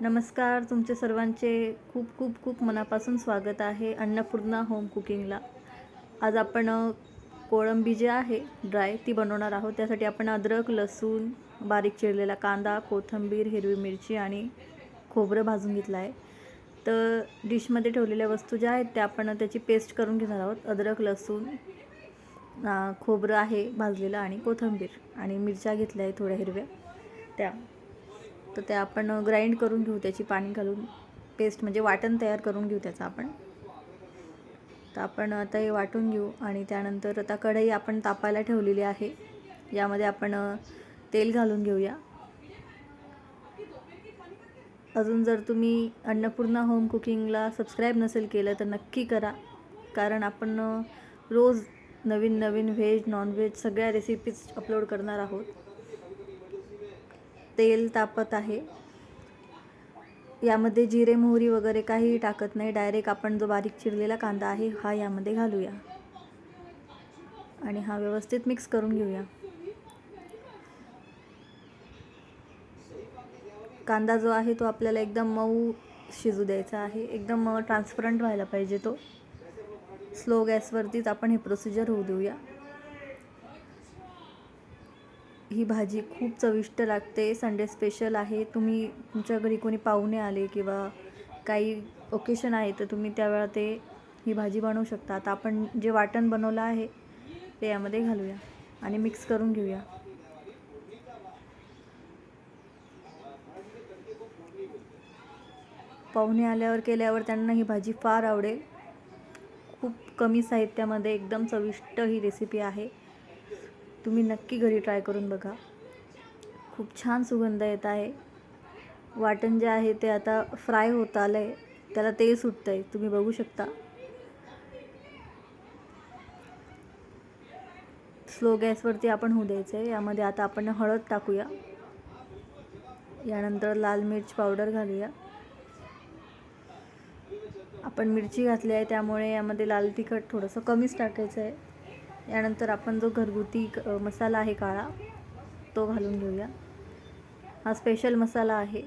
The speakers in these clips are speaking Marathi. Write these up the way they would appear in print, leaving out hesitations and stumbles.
नमस्कार, तुमचे सर्वांचे खूप खूप खूप मनापासून स्वागत आहे अन्नपूर्णा होम कुकिंगला. आज आपण कोळंबी जी आहे ड्राय ती बनवणार आहोत. त्यासाठी आपण अद्रक, लसूण, बारीक चिरलेला कांदा, कोथिंबीर, हिरवी मिरची आणि खोबरं भाजून घेतलं आहे. तर डिशमध्ये ठेवलेल्या वस्तू ज्या आहेत त्या आपण त्याची पेस्ट करून घेणार आहोत. अद्रक, लसूण, खोबरं आहे भाजलेलं आणि कोथिंबीर आणि मिरच्या घेतल्या आहे थोड्या हिरव्या त्या आपण ग्राइंड करून घेऊ. त्याची पाणी घालून पेस्ट म्हणजे वाटण तयार करून घेऊ त्याचं आपण. तर आपण आता हे वाटून घेऊ आणि त्यानंतर आता कढई आपण तापायला ठेवलेली आहे. यामध्ये आपण तेल घालून घेऊया. अजून जर तुम्ही अन्नपूर्णा होम कुकिंगला सबस्क्राईब नसेल केलं तर नक्की करा, कारण आपण रोज नवीन नवीन व्हेज नॉनव्हेज सगळ्या रेसिपीज अपलोड करणार आहोत. तेल तापत आहे. यामध्ये जिरे मोहरी वगैरे काही टाकत नाही. डायरेक्ट आपण जो बारीक चिरलेला कांदा आहे हा यामध्ये घालूया आणि हा व्यवस्थित मिक्स करून घेऊया. कांदा जो आहे तो आपल्याला एकदम मऊ शिजू द्यायचा आहे. एकदम ट्रान्सपरंट व्हायला पाहिजे तो. स्लो गॅसवरतीच आपण हे प्रोसिजर होऊ देऊया. ही भाजी खूप चविष्ट लागते. संडे स्पेशल आहे. तुम्ही तुमच्या घरी कोणी पाहुणे आले किंवा काही ओकेशन आहे तर तुम्ही त्यावेळा ही भाजी बनवू शकता. आता आपण जे वाटण बनवलं आहे ते यामध्ये घालूया आणि मिक्स करून घेऊया. पाहुणे आल्यावर केल्यावर त्यांना ही भाजी फार आवडेल. खूप कमी साहित्यामध्ये एकदम चविष्ट ही रेसिपी आहे. तुम्ही नक्की घरी ट्राय करून बघा. खूप छान सुगंध येत आहे. वाटण जे आहे ते आता फ्राय होत आलं आहे. त्याला तेल सुटतं आहे, तुम्ही बघू शकता. स्लो गॅसवरती आपण होऊ द्यायचं आहे. यामध्ये आता आपण हळद टाकूया. यानंतर लाल मिर्च पावडर घालूया. आपण मिरची घातली आहे त्यामुळे यामध्ये लाल तिखट थोडंसं कमीच टाकायचं आहे. यानंतर आपण जो घरगुती मसाला आहे काळा तो घालून घेऊया. हा स्पेशल मसाला आहे,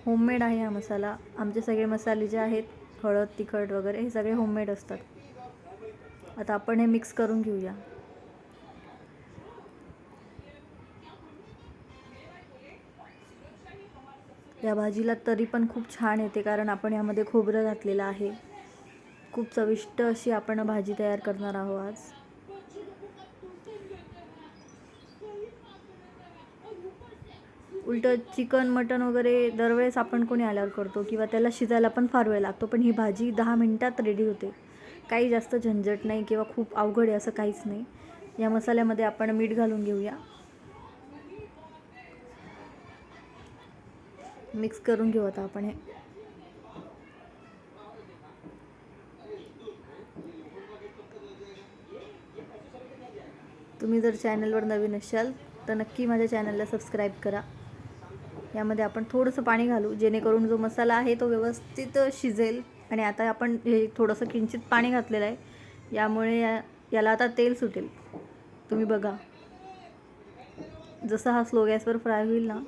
होममेड आहे हा मसाला. आमचे सगळे मसाले जे आहेत हळद तिखट वगैरे हे सगळे होममेड असतात. आता आपण हे मिक्स करून घेऊया. या भाजीला तरी पण खूप छान येते कारण आपण यामध्ये खोबरं घातलेलं आहे. खूप चविष्ट अशी आपण भाजी तयार करणार आहोत आज. उलट चिकन मटन वगैरे दरवेळेस आपण कोणी आल्यावर करतो किंवा त्याला शिजायला पण फार वेळ लागतो, पण ही भाजी 10 मिनिटात रेडी होते. काही जास्त झंझट नाही किंवा खूप अवघड आहे असं काहीच नाही. या मसाल्यामध्ये आपण मीठ घालून घेऊया. मिक्स करून घेऊ आता आपण हे. तुम्ही जर चॅनलवर नवीन असाल तर नक्की माझ्या चॅनलला सबस्क्राईब करा. यामध्ये आपण थोडंसं पाणी घालू जेणेकरून जो मसाला आहे तो व्यवस्थित शिजेल. आणि आता आपण हे थोडंसं किंचित पाणी घातलेलं आहे, यामुळे याला आता तेल सुटेल. तुम्ही बघा, जसं हा स्लो गॅसवर फ्राय होईल ना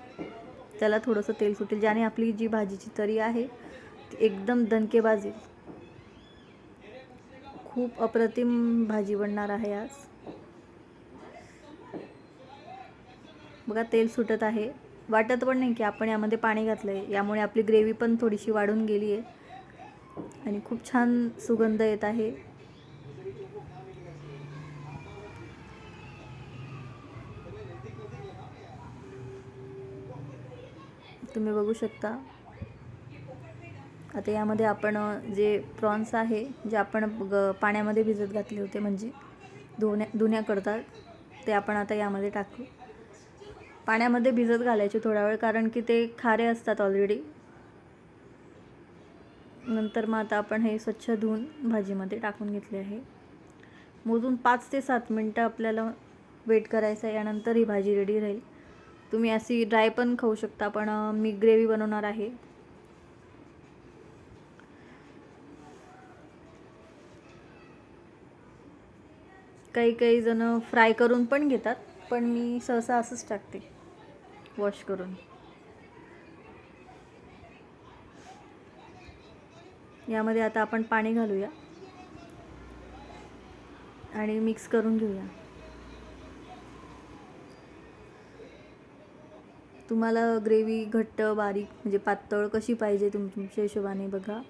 त्याला थोडंसं तेल सुटेल, ज्याने आपली जी भाजीची तरी आहे ती एकदम दणकेबाज येईल. खूप अप्रतिम भाजी बनणार आहे आज. बघा तेल सुटत आहे. वाटत पण नाही की आपण यामध्ये पाणी घातलं आहे. यामुळे आपली ग्रेव्ही पण थोडीशी वाढून गेली आहे आणि खूप छान सुगंध येत आहे. तुम्ही बघू शकता. आता यामध्ये आपण जे प्रॉन्स आहे जे आपण पाण्यामध्ये भिजत घातले होते म्हणजे धुण्याकरता ते आपण आता यामध्ये टाकू. पाण्यामध्ये भिजत घालायचे थोडा वेळ, कारण की ते खारे असतात ऑलरेडी. नंतर मग आता आपण हे स्वच्छ धुवून भाजीमध्ये टाकून घेतले आहे. मोजून 5 ते 7 मिनटं आपल्याला वेट करायचं आहे. यानंतर ही भाजी रेडी राहील. तुम्ही अशी ड्राय पण खाऊ शकता, पण मी ग्रेव्ही बनवणार आहे. काही जण फ्राय करून पण घेतात, पण मी सहसा असंच टाकते वॉश करून. यामध्ये आता आपण पाणी घालूया आणि मिक्स करून घेऊया. तुम्हाला ग्रेव्ही घट्ट बारीक म्हणजे पातळ कशी पाहिजे तुमच्या हिशोबाने बघा.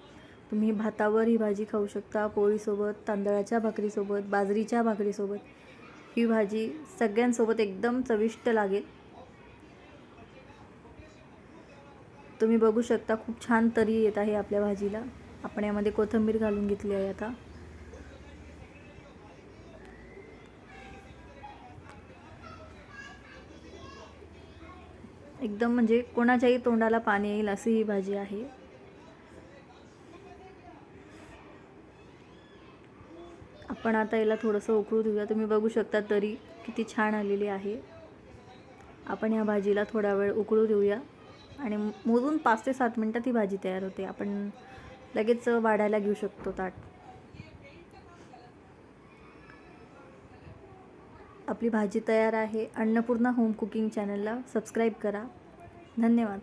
तुम्ही भातावर ही भाजी खाऊ शकता, पोळीसोबत, तांदळाच्या भाकरीसोबत, बाजरीच्या भाकरीसोबत. ही भाजी सगळ्यांसोबत एकदम चविष्ट लागेल. तुम्ही बघू शकता खूप छान तरी येत आहे आपल्या भाजीला. आपण यामध्ये कोथिंबीर घालून घेतली आहे आता. एकदम म्हणजे कोणाच्याही तोंडाला पाणी येईल अशी ही भाजी आहे. आपण आता याला थोडंसं उकळू देऊया. तुम्ही बघू शकता तरी किती छान आलेली आहे. आपण या भाजीला थोडा वेळ उकळू देऊया आणि मोजून 5 ते 7 मिनटात ही भाजी तयार होते. आपण लगेच वाढायला घेऊ शकतो ताट. आपली भाजी तयार आहे. अन्नपूर्णा होम कुकिंग चॅनलला सबस्क्राईब करा. धन्यवाद.